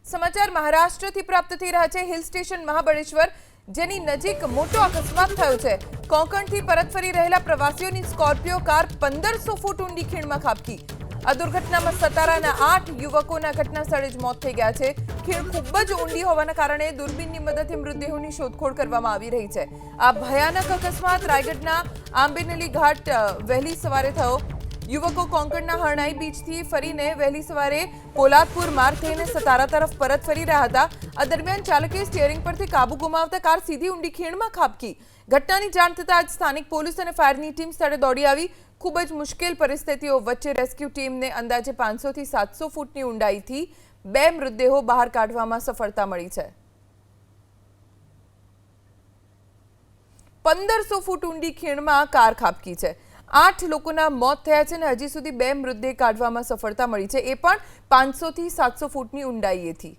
સમાચાર મહારાષ્ટ્રથી પ્રાપ્ત થઈ રહ્યા છે। હિલ સ્ટેશન મહાબળેશ્વર જેની નજીક મોટો અકસ્માત થયો છે। કોંકણથી પરત ફરી રહેલા પ્રવાસીઓની સ્કોર્પિયો કાર 1500 ફૂટ ઊંડી ખીણમાં ખાબકી। આ દુર્ઘટનામાં સતારાના 8 યુવકોના ઘટના સ્થળે જ મોત થઈ ગયા છે। ખીણ ખૂબ જ ઊંડી હોવાના કારણે દૂરબીનની મદદથી મૃતદેહોની શોધખોળ કરવામાં આવી રહી છે। આ ભયાનક અકસ્માત રાયગઢના આંબેનલી ઘાટ વહેલી સવારે થયો। युवको कोंकणना हरणाई बीचथी फरीने वहेली सवारे पोलादपुर मार्ग थईने सतारा तरफ परत फरी रह्या हता। आ दरमियान चालके स्टीयरिंग परथी काबू गुमावता कार सीधी ऊंडी खीणमां खाबकी। घटनानी जाण थतां ज स्थानिक पोलीस अने फायરની ટીમ સ્થળે દોડી આવી। खूब ज मुश्केल परिस्थितिओ वच्चे रेस्क्यू टीमने अंदाजे 500 થી 700 फूटनी ऊंडाईथी 2 मृतदेहो बहार काढवामां सफलता मळी छे। 1500 फूट ऊंडी खीणमां कार खाबकी छे। 8 लोकोना मौत थया छे ने हजी सुधी 2 मृतदेह काढवामां सफलता मळी छे, ए पण 500 થી 700 फूटनी ऊंडाईएथी।